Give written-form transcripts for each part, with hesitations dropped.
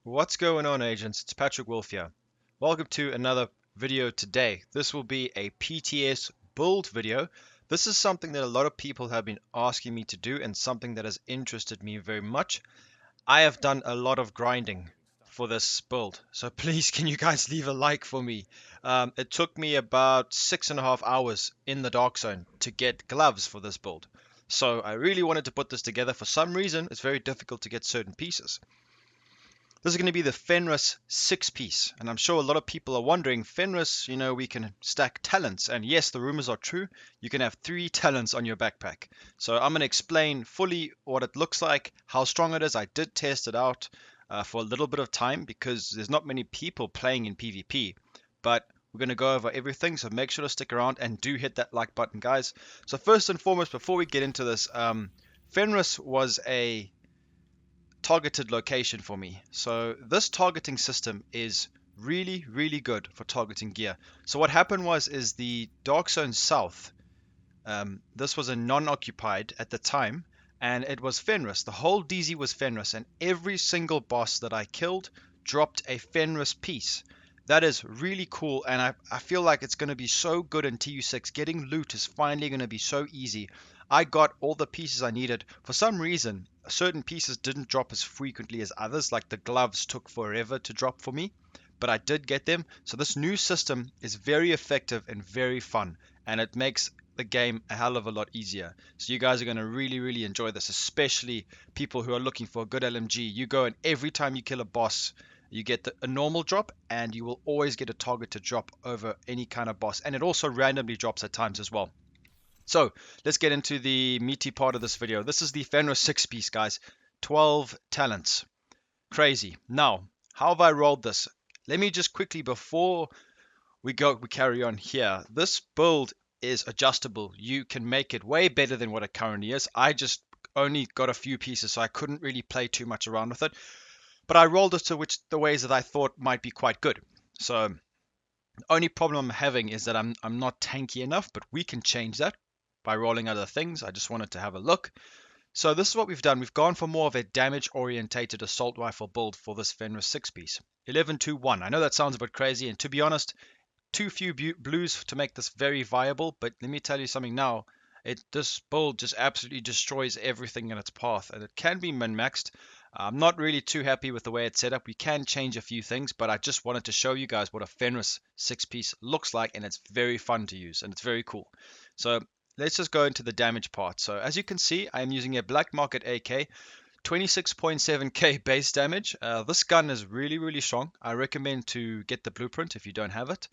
What's going on, agents? It's Patrick Wolf here. Welcome to another video today. This will be a PTS build video. This is something that a lot of people have been asking me to do and something that has interested me very much. I have done a lot of grinding for this build, so please can you guys leave a like for me. It took me about 6.5 hours in the dark zone to get gloves for this build. So I really wanted to put this together. For some reason, it's very difficult to get certain pieces. This is going to be the Fenris 6-piece, and I'm sure a lot of people are wondering, Fenris, we can stack talents, and yes, the rumors are true. You can have 3 talents on your backpack. So I'm going to explain fully what it looks like, how strong it is. I did test it out for a little bit of time because there's not many people playing in PvP, but we're going to go over everything, so make sure to stick around and do hit that like button, guys. So first and foremost, before we get into this, Fenris was a targeted location for me. So this targeting system is really good for targeting gear. So what happened is the Dark Zone South, this was a non-occupied at the time, and it was Fenris. The whole DZ was Fenris, and every single boss that I killed dropped a Fenris piece. That is really cool, and I feel like it's going to be so good in TU6. Getting loot is finally going to be so easy. I got all the pieces I needed. For some reason, certain pieces didn't drop as frequently as others, like the gloves took forever to drop for me, but I did get them. So this new system is very effective and very fun, and it makes the game a hell of a lot easier. So you guys are going to really enjoy this, especially people who are looking for a good LMG. You go and every time you kill a boss, you get a normal drop, and you will always get a targeted drop over any kind of boss, and it also randomly drops at times as well. So let's get into the meaty part of this video. This is the Fenris 6-piece, guys. 12 talents. Crazy. Now, how have I rolled this? Let me just quickly, before we carry on here, this build is adjustable. You can make it way better than what it currently is. I just only got a few pieces, so I couldn't really play too much around with it. But I rolled it to the ways that I thought might be quite good. So the only problem I'm having is that I'm not tanky enough, but we can change that by rolling other things. I just wanted to have a look. So this is what we've done. We've gone for more of a damage-orientated assault rifle build for this Fenris 6-piece. 11-2-1. I know that sounds a bit crazy, and to be honest, too few blues to make this very viable, but let me tell you something now. This build just absolutely destroys everything in its path, and it can be min-maxed. I'm not really too happy with the way it's set up. We can change a few things, but I just wanted to show you guys what a Fenris 6-piece looks like, and it's very fun to use, and it's very cool. So let's just go into the damage part. So as you can see, I am using a Black Market AK, 26.7k base damage. This gun is really strong. I recommend to get the blueprint if you don't have it.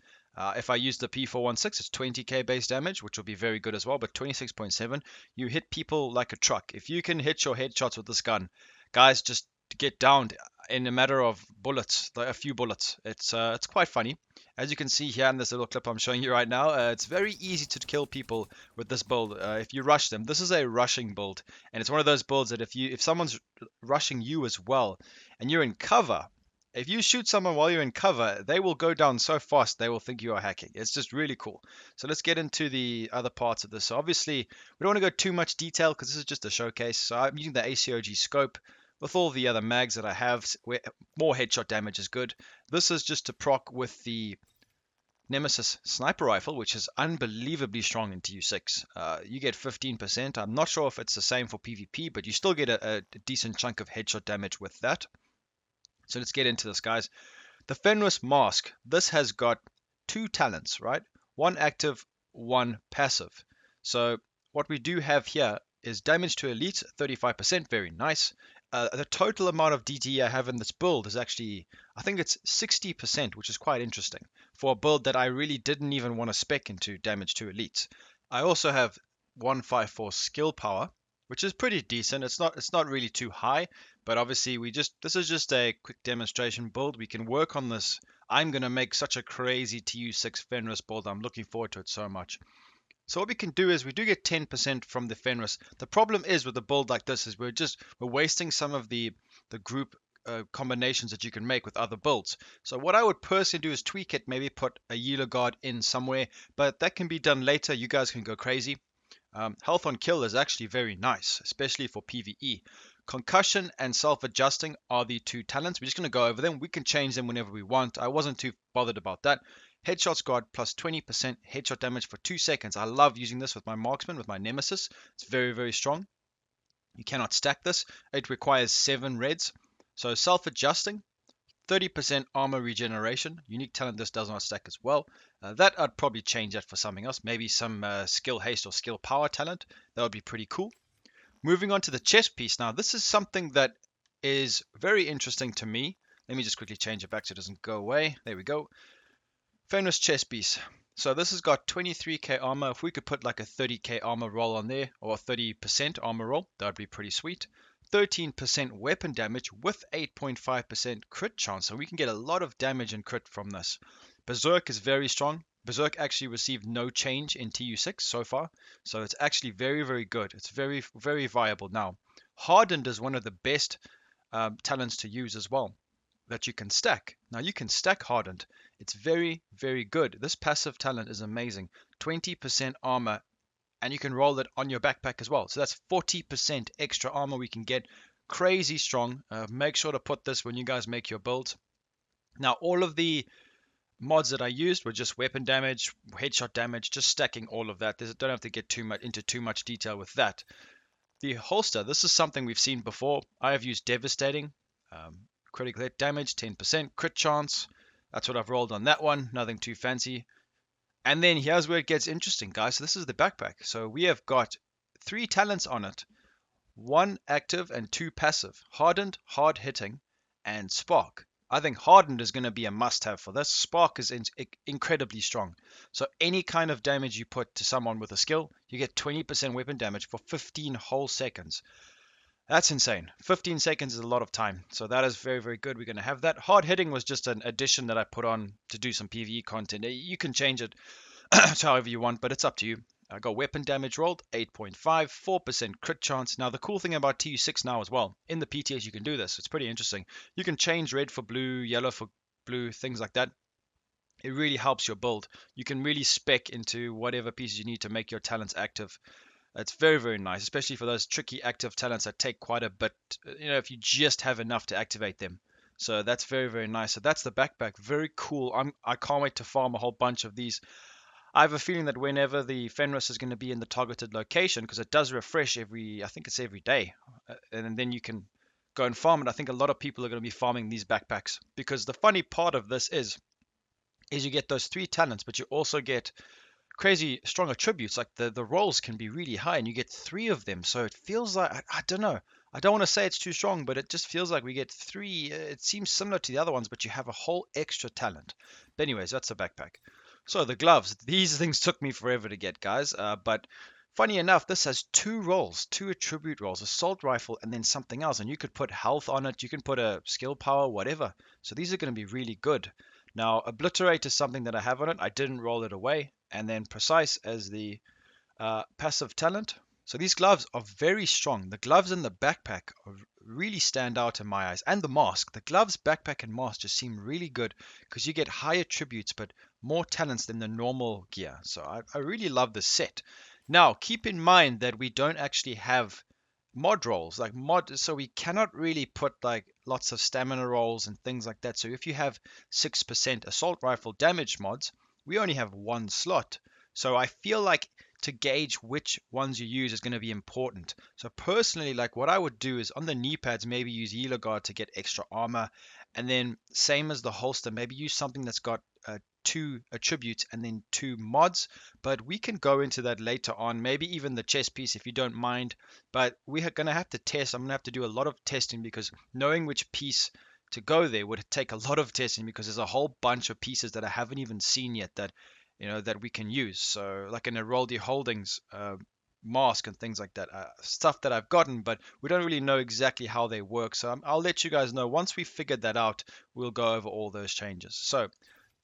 If I use the P416, it's 20k base damage, which will be very good as well, but 26.7, you hit people like a truck. If you can hit your headshots with this gun, guys, just get downed in a matter of bullets, a few bullets. It's quite funny. As you can see here in this little clip I'm showing you right now, it's very easy to kill people with this build if you rush them. This is a rushing build, and it's one of those builds that if someone's rushing you as well, and you're in cover, if you shoot someone while you're in cover, they will go down so fast they will think you are hacking. It's just really cool. So let's get into the other parts of this. So obviously, we don't want to go too much detail because this is just a showcase. So I'm using the ACOG scope with all the other mags that I have, where more headshot damage is good. This is just to proc with the Nemesis sniper rifle, which is unbelievably strong in TU6. You get 15%. I'm not sure if it's the same for PvP, but you still get a decent chunk of headshot damage with that. So let's get into this, guys. The Fenris mask. This has got 2 talents, right? One active, one passive. So what we do have here is damage to elite, 35%, very nice. The total amount of DT I have in this build is actually, I think it's 60%, which is quite interesting for a build that I really didn't even want to spec into damage to elites. I also have 154 skill power, which is pretty decent. It's not really too high, but obviously this is just a quick demonstration build. We can work on this. I'm gonna make such a crazy TU6 Fenris build. I'm looking forward to it so much. So what we can do is we do get 10% from the Fenris. The problem is with a build like this is we're wasting some of the group combinations that you can make with other builds. So what I would personally do is tweak it, maybe put a Healer Guard in somewhere, but that can be done later. You guys can go crazy. Health on kill is actually very nice, especially for PvE. Concussion and self-adjusting are the two talents. We're just going to go over them. We can change them whenever we want. I wasn't too bothered about that. Headshot squad plus 20% headshot damage for 2 seconds. I love using this with my marksman, with my nemesis. It's very, very strong. You cannot stack this. It requires 7 reds. So self-adjusting, 30% armor regeneration. Unique talent, this does not stack as well. That I'd probably change that for something else. Maybe some skill haste or skill power talent. That would be pretty cool. Moving on to the chest piece. Now, this is something that is very interesting to me. Let me just quickly change it back so it doesn't go away. There we go. Fenris chest piece. So this has got 23k armor. If we could put like a 30k armor roll on there, or 30% armor roll, that would be pretty sweet. 13% weapon damage with 8.5% crit chance. So we can get a lot of damage and crit from this. Berserk is very strong. Berserk actually received no change in TU6 so far, so it's actually very, very good. It's very, very viable now. Hardened is one of the best talents to use as well that you can stack. Now you can stack Hardened. It's very, very good. This passive talent is amazing. 20% armor, and you can roll it on your backpack as well. So that's 40% extra armor we can get. Crazy strong. Make sure to put this when you guys make your builds. Now all of the mods that I used were just weapon damage, headshot damage, just stacking all of that. Don't have to get into too much detail with that. The holster, this is something we've seen before. I have used devastating, critical hit damage, 10%, crit chance. That's what I've rolled on that one, nothing too fancy. And then here's where it gets interesting, guys. So this is the backpack. So we have got 3 talents on it, 1 active and 2 passive. Hardened, hard hitting, and spark. I think Hardened is going to be a must-have for this. Spark is incredibly strong. So any kind of damage you put to someone with a skill, you get 20% weapon damage for 15 whole seconds. That's insane. 15 seconds is a lot of time. So that is very, very good. We're going to have that. Hard hitting was just an addition that I put on to do some PvE content. You can change it however you want, but it's up to you. I got weapon damage rolled, 8.5, 4% crit chance. Now, the cool thing about TU6 now as well, in the PTS you can do this. It's pretty interesting. You can change red for blue, yellow for blue, things like that. It really helps your build. You can really spec into whatever pieces you need to make your talents active. It's very, very nice, especially for those tricky active talents that take quite a bit, if you just have enough to activate them. So that's very, very nice. So that's the backpack. Very cool. I can't wait to farm a whole bunch of these. I have a feeling that whenever the Fenris is going to be in the targeted location, because it does refresh I think it's every day, and then you can go and farm it. I think a lot of people are going to be farming these backpacks, because the funny part of this is you get those 3 talents, but you also get crazy strong attributes. Like the rolls can be really high, and you get 3 of them. So it feels like, I don't know. I don't want to say it's too strong, but it just feels like we get 3. It seems similar to the other ones, but you have a whole extra talent. But anyways, that's the backpack. So the gloves, these things took me forever to get, guys. But funny enough, this has 2 rolls, 2 attribute rolls, assault rifle, and then something else. And you could put health on it. You can put a skill power, whatever. So these are going to be really good. Now, obliterate is something that I have on it. I didn't roll it away. And then precise as the passive talent. So these gloves are very strong. The gloves and the backpack really stand out in my eyes. And the mask. The gloves, backpack, and mask just seem really good because you get high attributes but more talents than the normal gear. So I really love this set. Now, keep in mind that we don't actually have mod rolls, so we cannot really put like lots of stamina rolls and things like that. So if you have 6% assault rifle damage mods, we only have 1 slot. So I feel like to gauge which ones you use is going to be important. So personally, like what I would do is on the knee pads, maybe use Healer Guard to get extra armor. And then same as the holster, maybe use something that's got 2 attributes and then 2 mods. But we can go into that later on, maybe even the chest piece if you don't mind. But we're going to have to test. I'm going to have to do a lot of testing because knowing which piece to go there would take a lot of testing because there's a whole bunch of pieces that I haven't even seen yet that that we can use. So like an Heraldi Holdings mask and things like that, stuff that I've gotten, but we don't really know exactly how they work. So I'll let you guys know once we figured that out. We'll go over all those changes. So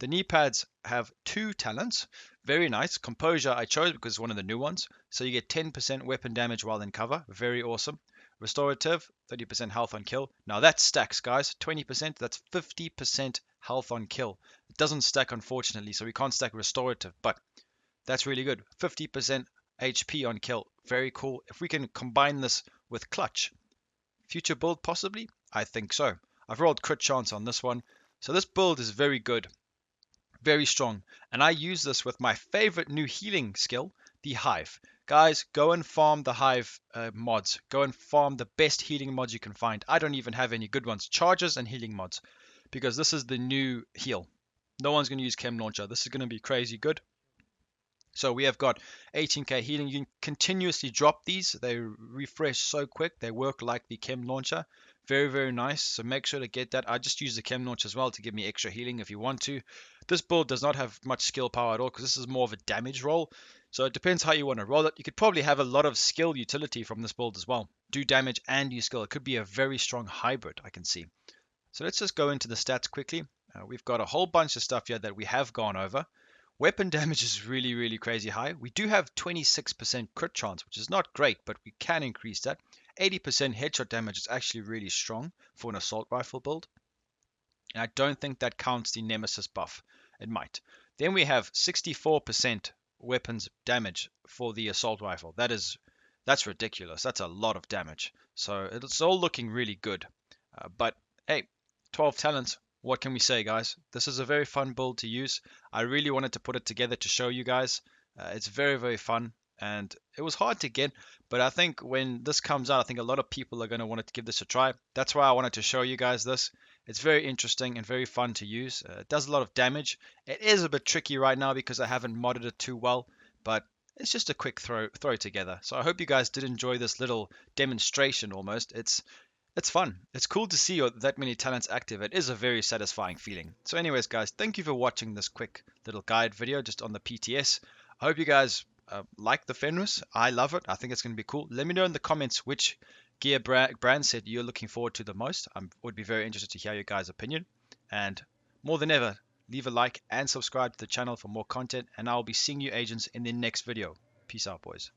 the knee pads have 2 talents. Very nice. Composure I chose because it's one of the new ones. So you get 10% weapon damage while in cover. Very awesome. Restorative, 30% health on kill. Now that stacks, guys. 20%, that's 50% health on kill. It doesn't stack, unfortunately, so we can't stack restorative, but that's really good. 50% HP on kill. Very cool. If we can combine this with clutch, Future build, possibly? I think so. I've rolled crit chance on this one. So this build is very good, very strong. And I use this with my favorite new healing skill, the Hive. Guys, go and farm the Hive mods. Go and farm the best healing mods you can find. I don't even have any good ones. Charges and healing mods. Because this is the new heal. No one's going to use Chem Launcher. This is going to be crazy good. So we have got 18k healing. You can continuously drop these. They refresh so quick. They work like the Chem Launcher. Very, very nice. So make sure to get that. I just use the Chem Launcher as well to give me extra healing if you want to. This build does not have much skill power at all because this is more of a damage roll. So it depends how you want to roll it. You could probably have a lot of skill utility from this build as well. Do damage and use skill. It could be a very strong hybrid, I can see. So let's just go into the stats quickly. We've got a whole bunch of stuff here that we have gone over. Weapon damage is really, really crazy high. We do have 26% crit chance, which is not great, but we can increase that. 80% headshot damage is actually really strong for an assault rifle build. And I don't think that counts the Nemesis buff. It might. Then we have 64% weapons damage for the assault rifle. That's ridiculous. That's a lot of damage. So it's all looking really good. But hey, 12 talents. What can we say, guys? This is a very fun build to use. I really wanted to put it together to show you guys. It's very, very fun, and it was hard to get, but I think when this comes out, I think a lot of people are going to want to give this a try. That's why I wanted to show you guys this. It's very interesting and very fun to use. It does a lot of damage. It is a bit tricky right now because I haven't modded it too well, but it's just a quick throw together. So I hope you guys did enjoy this little demonstration almost. It's fun. It's cool to see that many talents active. It is a very satisfying feeling. So anyways, guys, thank you for watching this quick little guide video just on the PTS. I hope you guys like the Fenris. I love it. I think it's going to be cool. Let me know in the comments which gear brand set you're looking forward to the most. I would be very interested to hear your guys' opinion. And more than ever, leave a like and subscribe to the channel for more content. And I'll be seeing you agents in the next video. Peace out, boys.